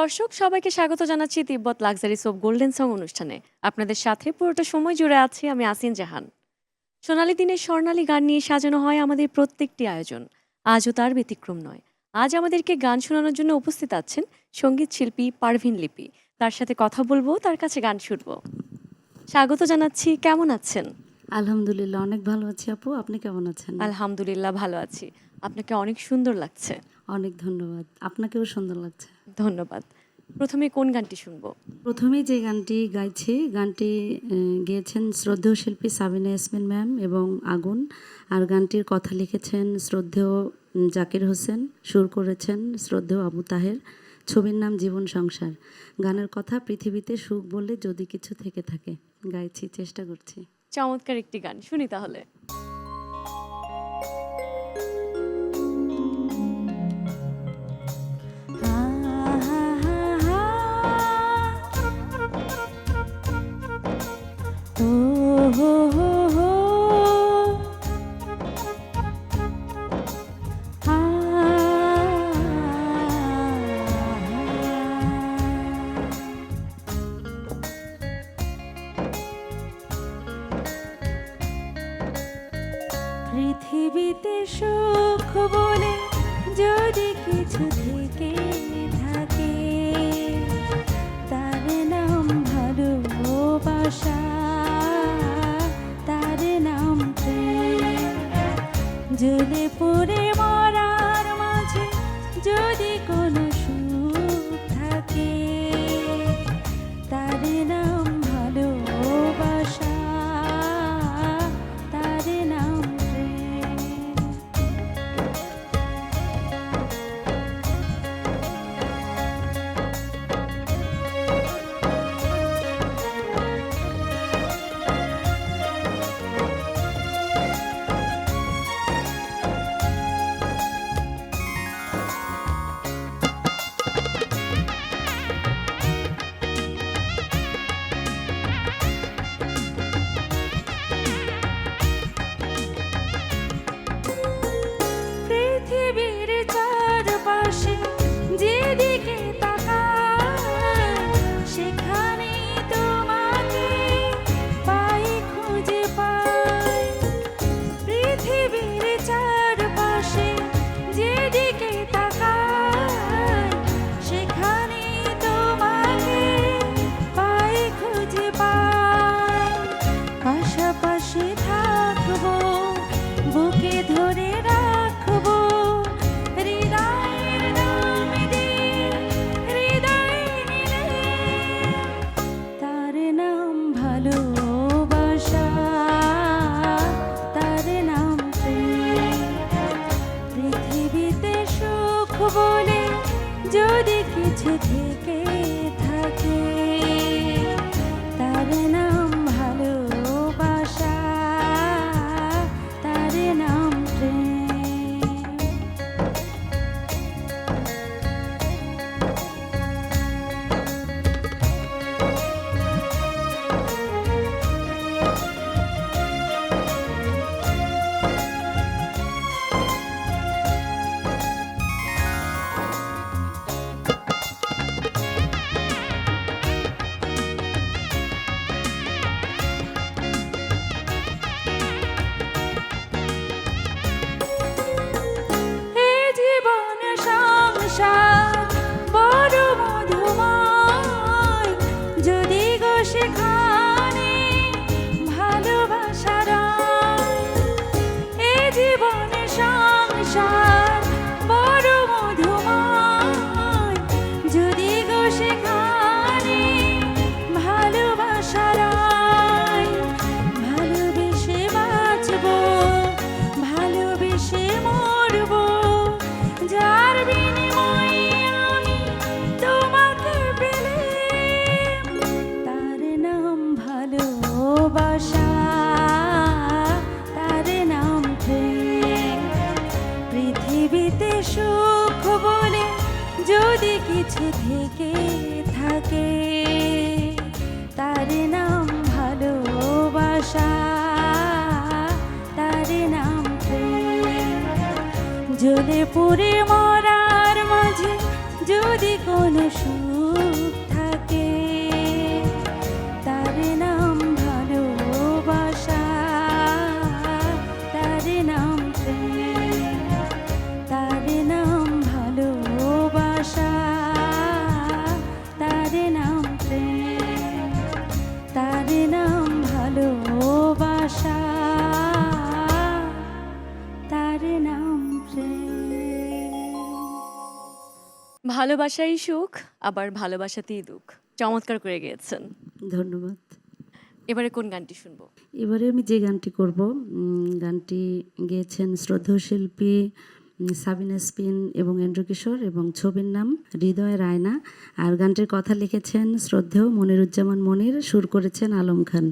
দর্শক সবাইকে স্বাগত জানাচ্ছি তিব্বত লাক্সারি সোপ গোল্ডেন সং অনুষ্ঠানে। আপনাদের সাথে পুরোটা সময় জুড়ে আছি আমি আসিন জাহান। সোনালী দিনের স্বর্ণালী গান নিয়ে সাজানো হয় আমাদের প্রত্যেকটি আয়োজন। আজও তার ব্যতিক্রম নয়। আজ আমাদেরকে গান শোনানোর জন্য উপস্থিত আছেন সঙ্গীত শিল্পী পারভিন লিপি। তার সাথে কথা বলবো, তার কাছে গান শুনবো। স্বাগত জানাচ্ছি, কেমন আছেন? আলহামদুলিল্লাহ, অনেক ভালো আছি আপু। আপনি কেমন আছেন? আলহামদুলিল্লাহ ভালো আছি। আপনাকে অনেক সুন্দর লাগছে। অনেক ধন্যবাদ। আপনাকেও সুন্দর লাগছে। ধন্যবাদ। প্রথমে কোন গানটি শুনবো? প্রথমেই যে গানটি গাইছি, গানটি গেয়েছেন শ্রদ্ধেয় শিল্পী সাবিনা ইয়াসমিন ম্যাম এবং আগুন। আর গানটির কথা লিখেছেন শ্রদ্ধেয় জাকির হোসেন, সুর করেছেন শ্রদ্ধেয় আবু তাহের। ছবির নাম জীবন সংসার। গানের কথা পৃথিবীতে সুখ বললে যদি কিছু থেকে থাকে। গাইছি, চেষ্টা করছি। চমৎকার একটি গান, শুনি তাহলে। পৃথিবীতে সুখ বলে যদি কিছু থেকে থাকে, তার নাম ভালোবাসা, তার নাম প্রেম। জ্বলে পড়ে মরার মাঝে যদি কোনো সুখ থাকে, তার নাম ভালোবাসা, তার নাম প্রেম। পৃথিবীর চারপাশে যেদিকে তাকাই, সেখানে তোমাকে পাই, খুঁজে পাই। পৃথিবীর চারপাশে যেদিকে তাকাই, সেখানে তোমাকে পাই, খুঁজে পাই। পাশাপাশি থাকবো, বুকে ধরে রাখবো, হৃদয়ের নাম দিয়ে হৃদয় নিলে, তার নাম ভালোবাসা, তার নাম প্রেম। পৃথিবীতে সুখ বলে যদি কিছু থেকে থাকে, তার নাম ভালোবাসা, তার নাম প্রেম। এ জীবন সংসার বড় মধুময়, যদি গো সেখানে ভালোবাসা রয়। এ জীবন সংসার বড় মধুময়, যদি গো সেখানে ভালোবাসা রয়। ভালোবেসে বাঁচবো, ভালোবেসে মরবো, যার বিনিময়ে আমি তোমাকে পেলাম, তার নাম ভালোবাসা, তার নাম প্রেম। পৃথিবীতে সুখ বলে যদি কিছু থেকে থাকে, তার নাম ভালোবাসা, তার নাম প্রেম। জ্বলে পুড়ে মরার মাঝে যদি কোনো সুখ থাকে, তার নাম ভালোবাসা, তার নাম প্রেম, তার নাম ভালোবাসা, তার নাম প্রেম, তার নাম ভালোবাসা, তার নাম প্রেম। ভালোবাসাই সুখ, আবার ভালোবাসাতেই দুঃখ। চমৎকার করে গিয়েছেন। ধন্যবাদ। এবারে কোন গানটি শুনবো? এবারে আমি যে গানটি করব, গানটি গেয়েছেন শ্রদ্ধেয় শিল্পী সাবিনা ইয়াসমিন এবং এন্ড্রু কিশোর, এবং ছবির নাম হৃদয়ের আয়না। আর গানটির কথা লিখেছেন শ্রদ্ধেয় মনিরুজ্জামান মনির, সুর করেছেন আলম খান।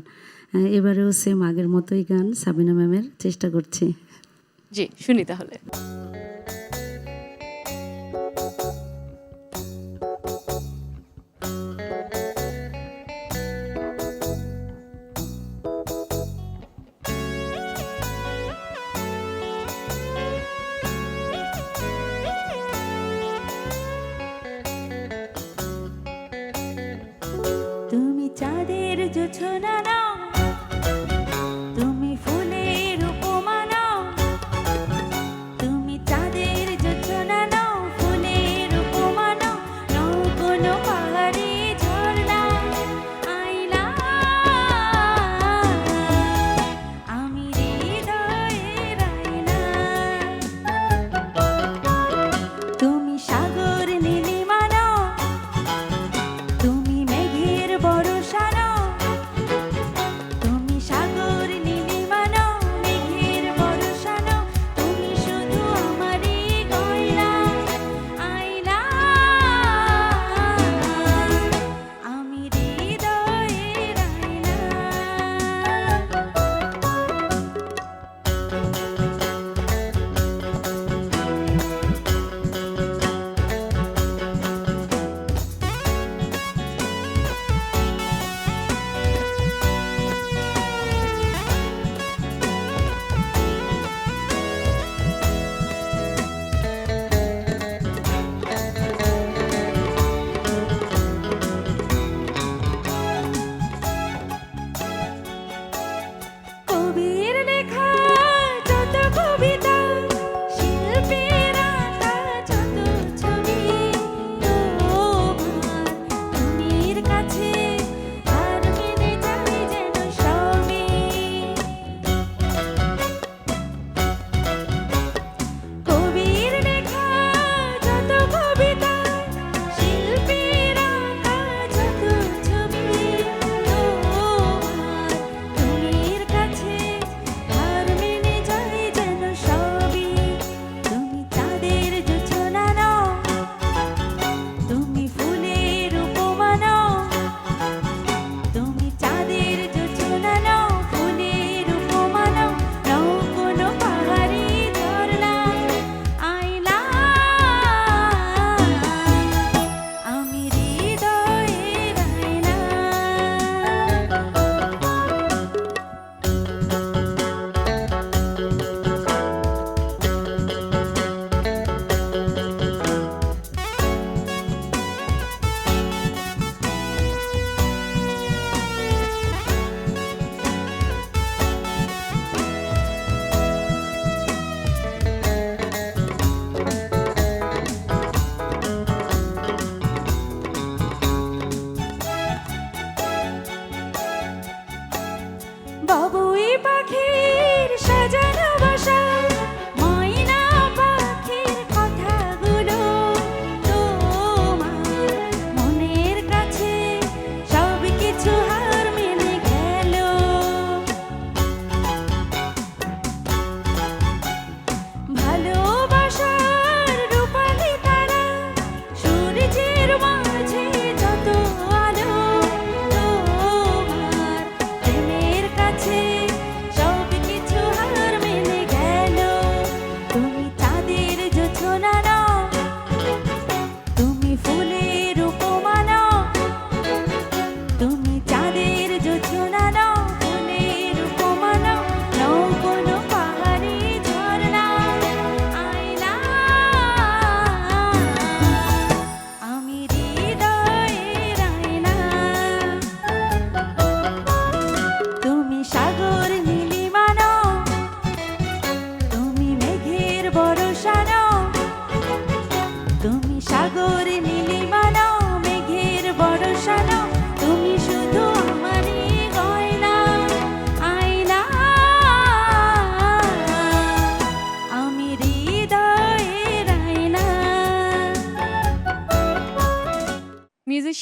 এবারেও সেম আগের মতোই গান সাবিনা ম্যামের চেষ্টা করছি। জি, শুনি তাহলে। তুমি চাঁদের জোছনা নাও, তুমি ফুলের উপমা নাও, তুমি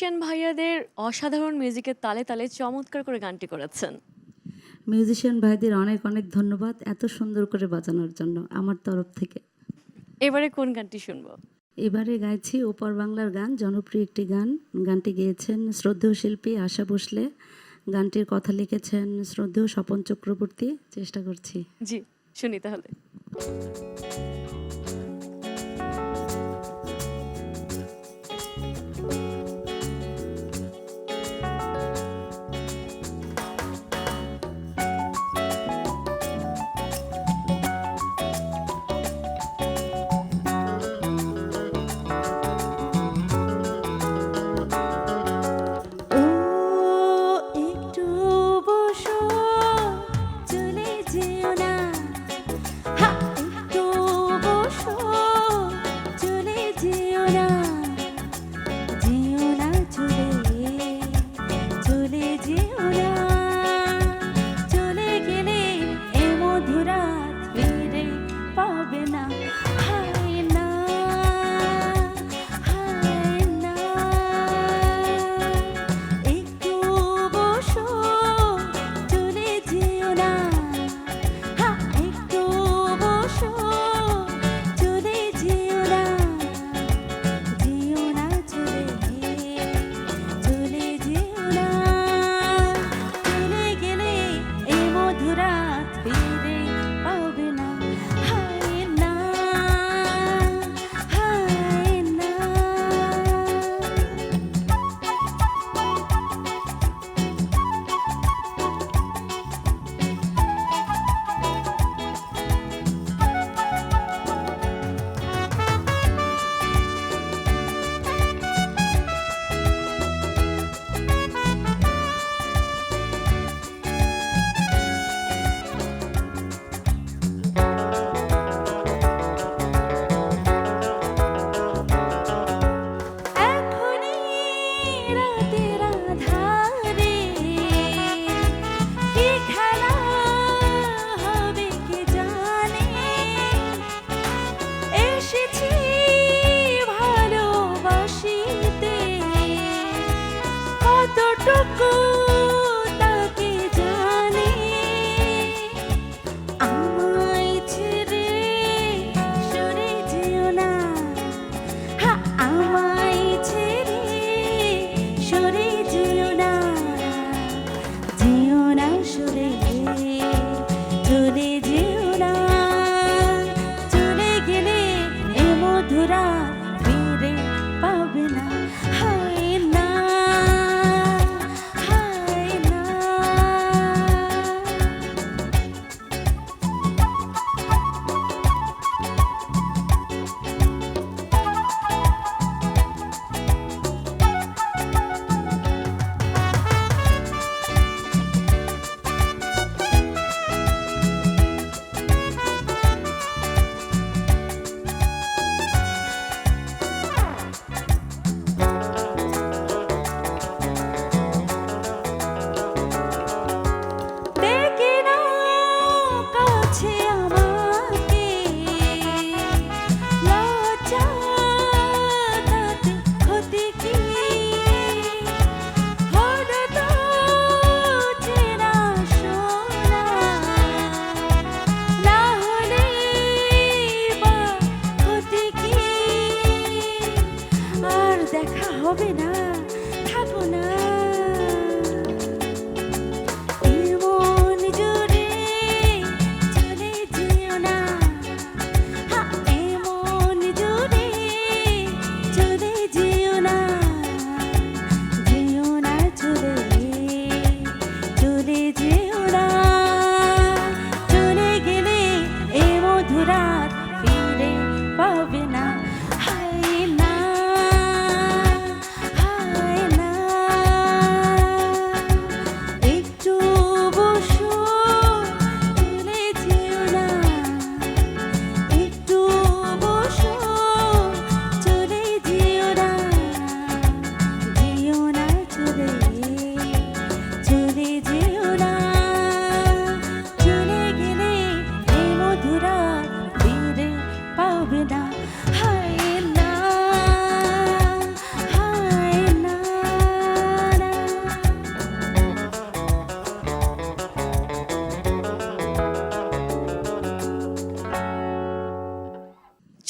মিউজিশিয়ান ভাইয়াদের অসাধারণ মিউজিকের তালে তালে চমৎকার করে গানটি করেছেন। মিউজিশিয়ান ভাইদের অনেক অনেক ধন্যবাদ এত সুন্দর করে বাজানোর জন্য আমার তরফ থেকে। এবারে কোন গানটি শুনবো? এবারে গাইছি ওপার বাংলার গান, জনপ্রিয় একটি গান। গানটি গেয়েছেন শ্রদ্ধেয় শিল্পী আশা ভোসলে। গানটির কথা লিখেছেন শ্রদ্ধেয় স্বপন চক্রবর্তী। চেষ্টা করছি। জি, শুনি তাহলে। ও একটু বসো, চলে যেও না। হা, একটু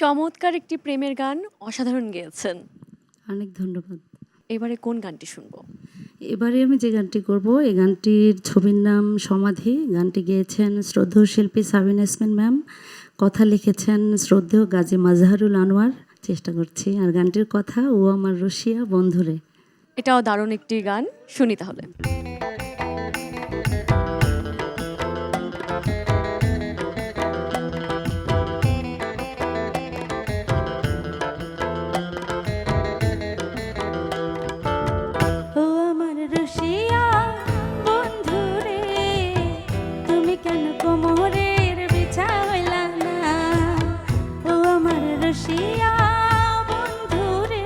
চমৎকার একটি প্রেমের গান অসাধারণ গেয়েছেন। অনেক ধন্যবাদ। এবারে কোন গানটি শুনবো? এবারে আমি যে গানটি করব, এই গানটির ছবির নাম সমাধি। গানটি গেয়েছেন শ্রদ্ধেয় শিল্পী সাবিনা ইয়াসমিন ম্যাম, কথা লিখেছেন শ্রদ্ধেয় গাজী মাজহারুল আনোয়ার। চেষ্টা করছি। আর গানটির কথা, ও আমার রসিয়া বন্ধুরে। এটাও দারুণ একটি গান, শুনি তাহলে। ও আমার রসিয়া বন্ধুরে, তুমি কেন কোমরের বিছা হইলা না? ও আমার রসিয়া বন্ধুরে,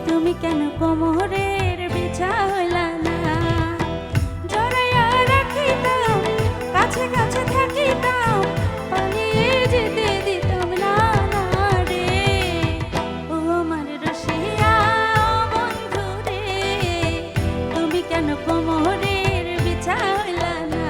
তুমি কেন কোমরের বিছা হইলা না? জড়াইয়া রাখিতাম, কাছে কাছে থাকিতাম, পালিয়ে যেতে দিতাম না, না রে। ও আমার রসিয়া বন্ধুরে, তুমি কেন কোমরের বিছা হইলা না?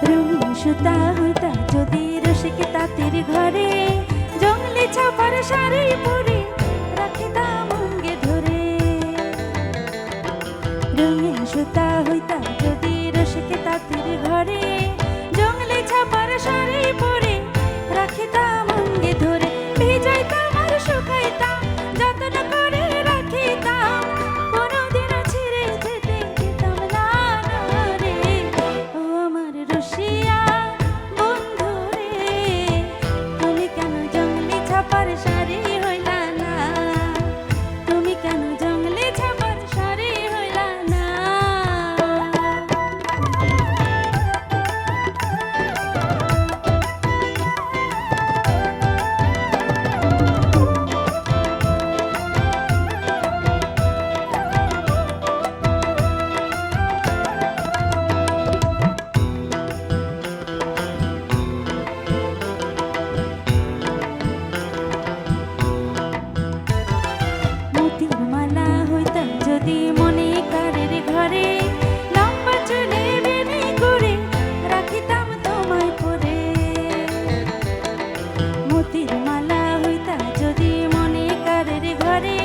রঙিন সুতা হইতা যদি রসিক তাঁতির ঘরে, জঙ্গলি ছাপার শাড়ি পরে রাখিতাম অঙ্গে ধরে। রঙিন সুতা হইতা যদি রসিক তাঁতির ঘরে, জঙ্গলি ছাপার শাড়ি পরে রাখিতাম অঙ্গে ধরে। ভিজাইতাম আর শুকাইতাম, যত্ন করে রাখিতাম, কোনোদিনও ছিঁড়ে যেতে দিতাম না, না রে। ও আমার রসিয়া বন্ধুরে, তুমি কেন জঙ্গলি ছাপার শাড়ি হইলা না? তুমি কেন জঙ্গলি ছাপার শাড়ি হইলা না? মোতির মালা হইতা যদি মনে কারের ঘরে, লম্বা চুলে বেনি করে রাখিতাম তোমায় পরে। মোতির মালা হইতা যদি মনে কারের ঘরে,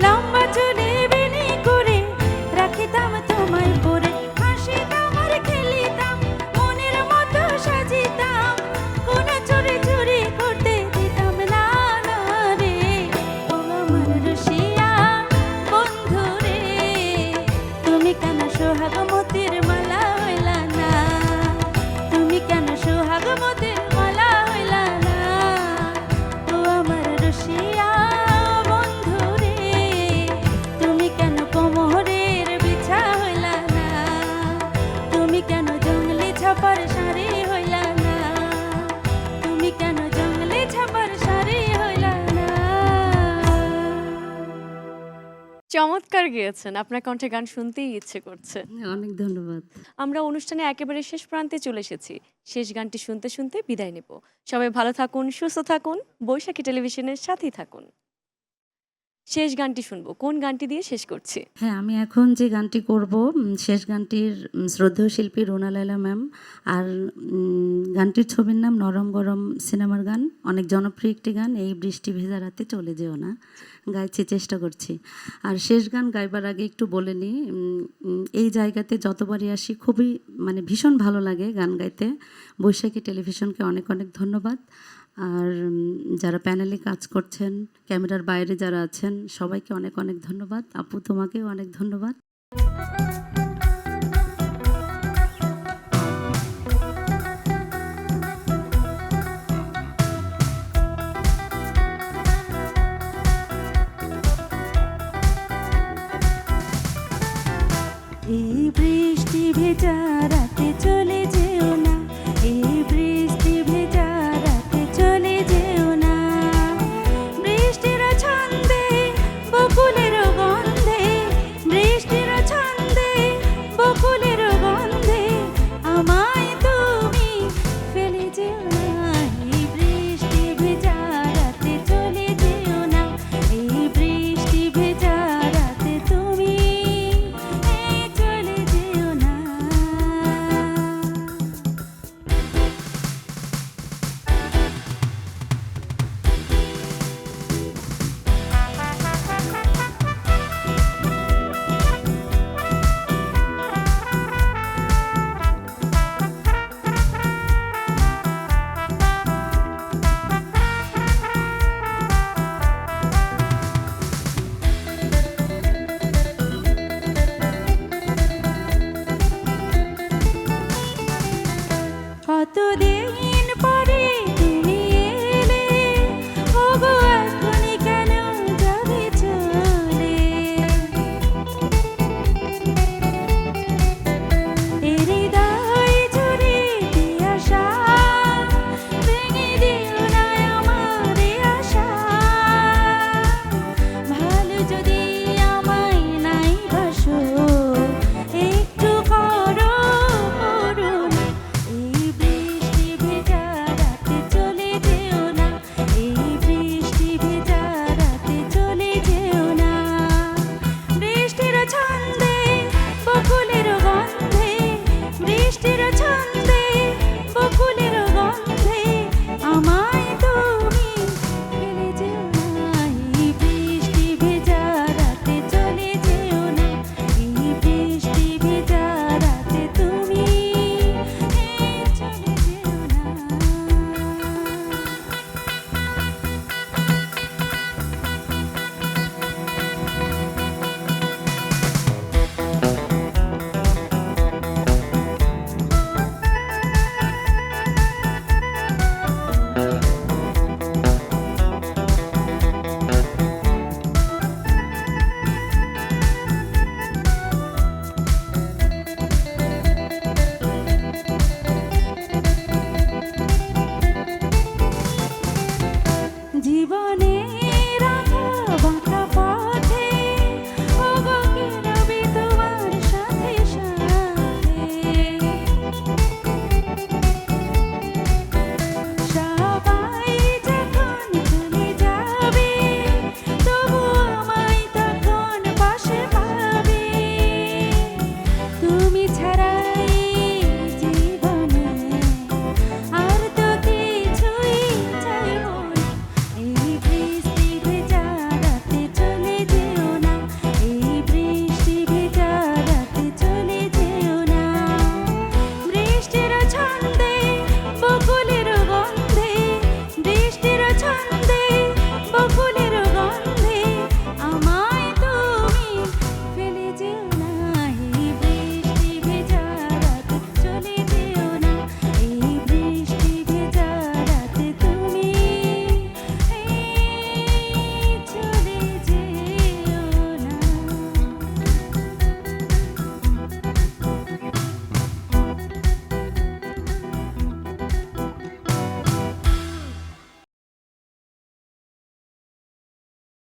লম্বা চুলে বেনি করে রাখিতাম তোমায় পরে। হাসিতাম আর খেলিতাম, মনের মতো সাজিতাম, কোনো চুরি চুরি করতে দিতাম না, না রে। ও আমার রসিয়া বন্ধুরে, তুমি কেন সোহাগ মোতির মালা হইলা না? তুমি কেন সোহাগ মোতির মালা হইলা না? ও আমার রসিয়া বন্ধুরে, তুমি কেন কোমরের বিছা হইলা না? তুমি কেন জঙ্গলি ছাপার শাড়ি হইলা না? তুমি কেন জঙ্গলি ছাপার শাড়ি হইলা না? চমৎকার গেয়েছেন, আপনার কণ্ঠে গান শুনতেই ইচ্ছে করছে। অনেক ধন্যবাদ। আমরা অনুষ্ঠানে একেবারে শেষ প্রান্তে চলে এসেছি। শেষ গানটি শুনতে শুনতে বিদায় নেব। সবাই ভালো থাকুন, সুস্থ থাকুন, বৈশাখী টেলিভিশনের সাথেই থাকুন। শেষ গানটি শুনবো, কোন গানটি দিয়ে শেষ করছি? হ্যাঁ, আমি এখন যে গানটি করব, শেষ গানটির শ্রদ্ধেয় শিল্পী রুনা লায়লা ম্যাম। আর গানটির ছবির নাম নরম গরম সিনেমার গান। অনেক জনপ্রিয় একটি গান। এই বৃষ্টি ভেজা রাতে চলে যেও না, গাইছি, চেষ্টা করছি। আর শেষ গান গাইবার আগে একটু বলে নিই, এই জায়গাতে যতবারই আসি খুবই ভীষণ ভালো লাগে গান গাইতে। বৈশাখী টেলিভিশনকে অনেক অনেক ধন্যবাদ। আর যারা প্যানেলে কাজ করছেন, ক্যামেরার বাইরে যারা আছেন, সবাইকে অনেক অনেক ধন্যবাদ। আপু, তোমাকেও অনেক ধন্যবাদ। এই বৃষ্টি ভেজা রাতে চলে যেও না, এই বৃষ্টি ভেজা রাতে চলে যেও না। বৃষ্টির এই